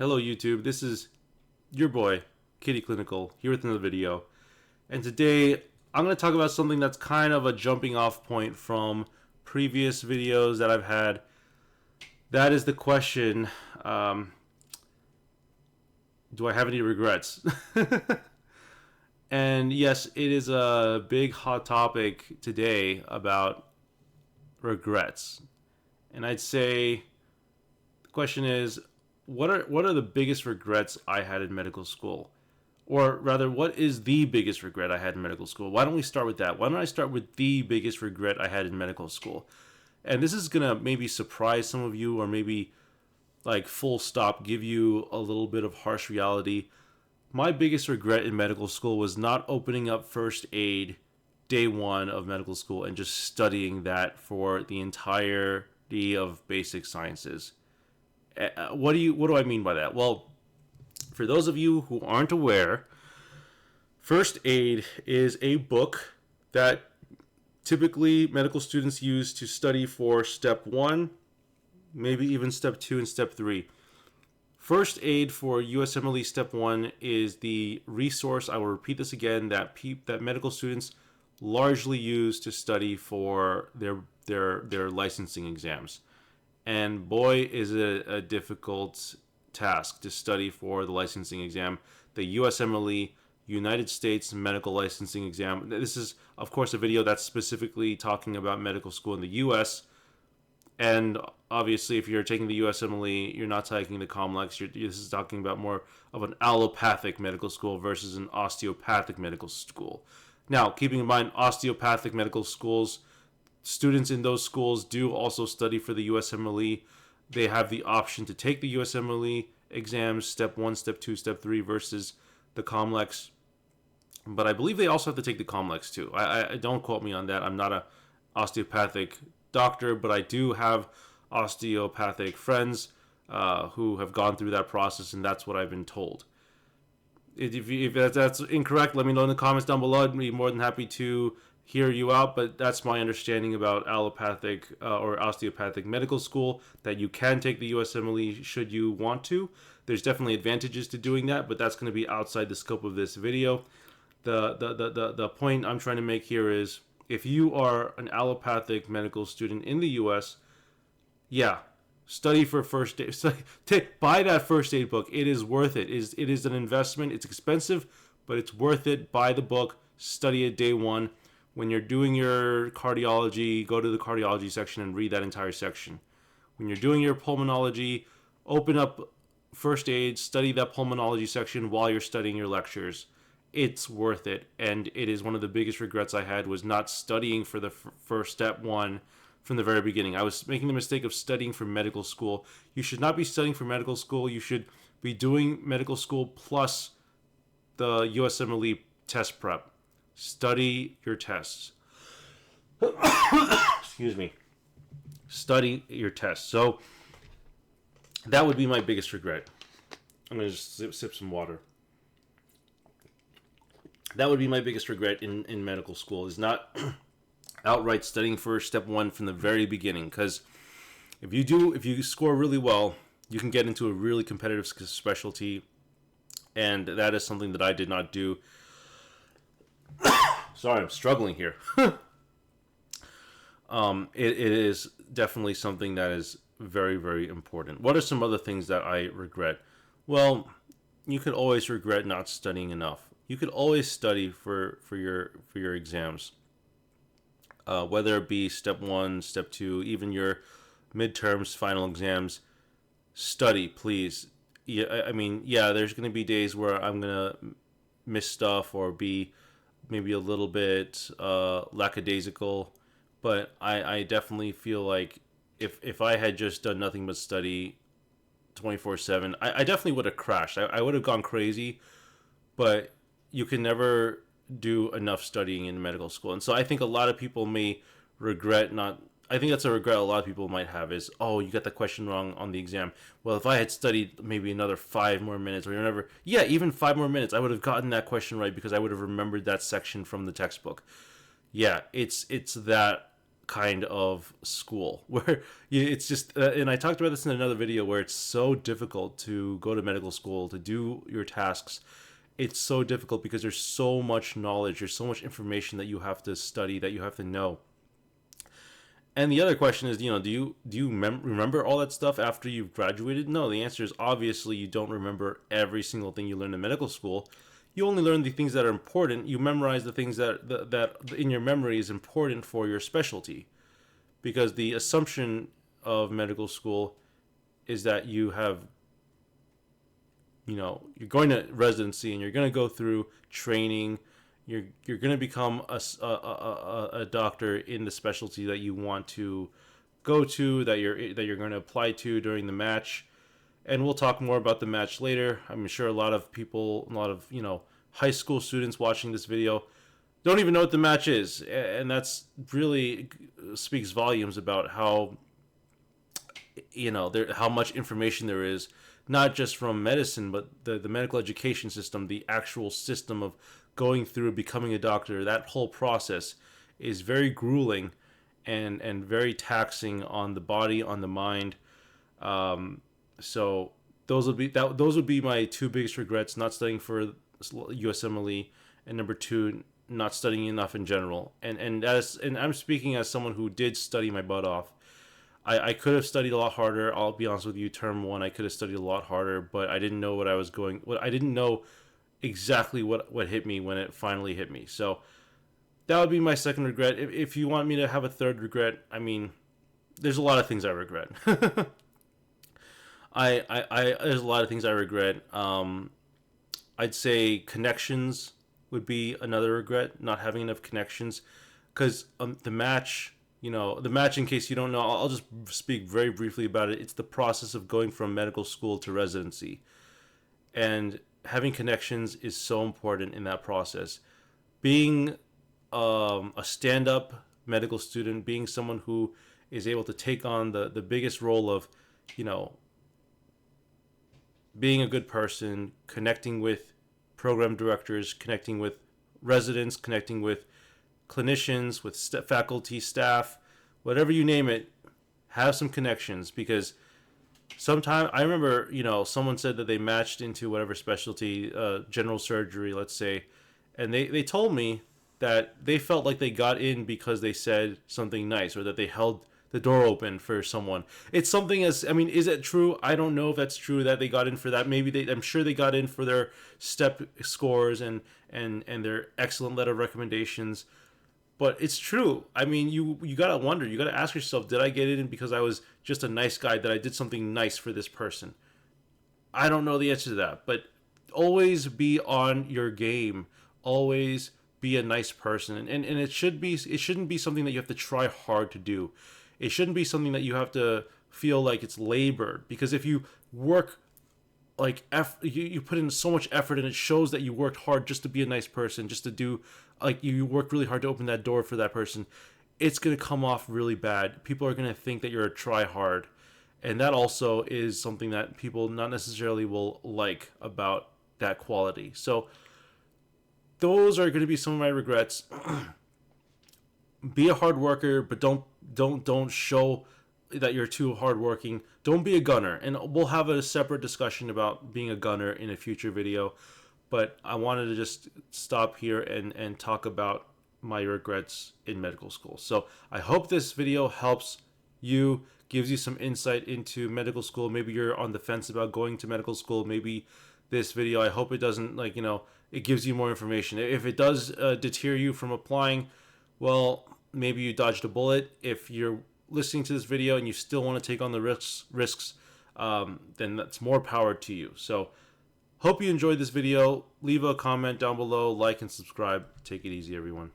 Hello YouTube, this is your boy, Kitty Clinical, here with another video. And today, I'm going to talk about something that's kind of a jumping off point from previous videos that I've had. That is the question, do I have any regrets? And yes, it is a big hot topic today about regrets. And I'd say the question is, what are the biggest regrets I had in medical school? Or rather, what is the biggest regret I had in medical school? Why don't we start with that? Why don't I start with the biggest regret I had in medical school? And this is going to maybe surprise some of you, or maybe like full stop give you a little bit of harsh reality. My biggest regret in medical school was not opening up first aid day one of medical school and just studying that for the entirety of basic sciences. What do I mean by that? Well, for those of you who aren't aware, first aid is a book that typically medical students use to study for step 1, maybe even step 2 and step 3. First aid for USMLE step 1 is the resource, I will repeat this again, that medical students largely use to study for their licensing exams. And boy, is it a difficult task to study for the licensing exam. The USMLE, United States Medical Licensing Exam. This is, of course, a video that's specifically talking about medical school in the U.S. And obviously, if you're taking the USMLE, you're not taking the COMLEX. This is talking about more of an allopathic medical school versus an osteopathic medical school. Now, keeping in mind, osteopathic medical schools, students in those schools do also study for the USMLE. They have the option to take the USMLE exams, step 1, step 2, step 3, versus the COMLEX. But I believe they also have to take the COMLEX too. I don't quote me on that. I'm not an osteopathic doctor, but I do have osteopathic friends who have gone through that process, and that's what I've been told. If that's incorrect, let me know in the comments down below. I'd be more than happy to hear you out, but that's my understanding about allopathic or osteopathic medical school, that you can take the USMLE should you want to. There's definitely advantages to doing that, but that's going to be outside the scope of this video. The point I'm trying to make here is, if you are an allopathic medical student in the US, yeah, study for first aid. Buy that first aid book. It is worth it. It is an investment. It's expensive, but it's worth it. Buy the book. Study it day one. When you're doing your cardiology, go to the cardiology section and read that entire section. When you're doing your pulmonology, open up first aid, study that pulmonology section while you're studying your lectures. It's worth it, and it is one of the biggest regrets I had, was not studying for the first step 1 from the very beginning. I was making the mistake of studying for medical school. You should not be studying for medical school. You should be doing medical school plus the USMLE test prep. Study your tests. Excuse me. Study your tests. So that would be my biggest regret. I'm going to just sip some water. That would be my biggest regret in medical school, is not outright studying for step 1 from the very beginning. Because if you score really well, you can get into a really competitive specialty, and that is something that I did not do. Sorry, I'm struggling here. It is definitely something that is very, very important. What are some other things that I regret? Well, you could always regret not studying enough. You could always study for your exams, whether it be step 1, step 2, even your midterms, final exams. Study, please. Yeah, I mean, yeah, there's going to be days where I'm going to miss stuff or be maybe a little bit lackadaisical, but I definitely feel like if I had just done nothing but study 24/7, I definitely would have crashed. I would have gone crazy, but you can never do enough studying in medical school. And so I think a lot of people may regret not... I think that's a regret a lot of people might have, is, oh, you got the question wrong on the exam. Well, if I had studied maybe another 5 more minutes, or whatever, yeah, even 5 more minutes, I would have gotten that question right because I would have remembered that section from the textbook. Yeah, it's that kind of school where it's just and I talked about this in another video where it's so difficult to go to medical school to do your tasks. It's so difficult because there's so much knowledge, there's so much information that you have to study, that you have to know. And the other question is, do you remember all that stuff after you've graduated? No, the answer is obviously you don't remember every single thing you learned in medical school. You only learn the things that are important. You memorize the things that in your memory is important for your specialty, because the assumption of medical school is that you're going to residency and you're going to go through training. You're going to become a doctor in the specialty that you want to go to, that you're going to apply to during the match. And we'll talk more about the match later. I'm sure a lot of high school students watching this video don't even know what the match is, and that's really speaks volumes about how how much information there is, not just from medicine, but the medical education system, the actual system of going through becoming a doctor. That whole process is very grueling and very taxing on the body, on the mind. So those would be my two biggest regrets: not studying for USMLE, and number two, not studying enough in general. And I'm speaking as someone who did study my butt off. I could have studied a lot harder. I'll be honest with you, term one, I could have studied a lot harder, but I didn't know I didn't know exactly what hit me when it finally hit me. So that would be my second regret. If you want me to have a third regret, I mean, there's a lot of things I regret. There's a lot of things I regret. I'd say connections would be another regret, not having enough connections, because the match, in case you don't know, I'll just speak very briefly about it. It's the process of going from medical school to residency, and having connections is so important in that process. Being a stand-up medical student, being someone who is able to take on the biggest role of, being a good person, connecting with program directors, connecting with residents, connecting with clinicians, with faculty, staff, whatever you name it, have some connections. Because sometimes I remember, someone said that they matched into whatever specialty, general surgery, let's say, and they told me that they felt like they got in because they said something nice, or that they held the door open for someone. It's something is it true? I don't know if that's true that they got in for that. I'm sure they got in for their step scores and their excellent letter of recommendations. But it's true. I mean, you gotta wonder, you gotta ask yourself, did I get in because I was just a nice guy, that I did something nice for this person? I don't know the answer to that, but always be on your game. Always be a nice person. And it shouldn't be something that you have to try hard to do. It shouldn't be something that you have to feel like it's labored, because if you work like you put in so much effort, and it shows that you worked hard just to be a nice person, just to do, like, you worked really hard to open that door for that person, it's going to come off really bad. People are going to think that you're a try hard, and that also is something that people not necessarily will like about that quality. So those are going to be some of my regrets. Be a hard worker, but don't show that you're too hardworking. Don't be a gunner, and we'll have a separate discussion about being a gunner in a future video. But I wanted to just stop here and talk about my regrets in medical school. So I hope this video helps you, gives you some insight into medical school. Maybe you're on the fence about going to medical school. Maybe this video, I hope it doesn't, it gives you more information. If it does deter you from applying, well, maybe you dodged a bullet. If you're listening to this video and you still want to take on the risks, then that's more power to you. So hope you enjoyed this video. Leave a comment down below, like and subscribe. Take it easy, everyone.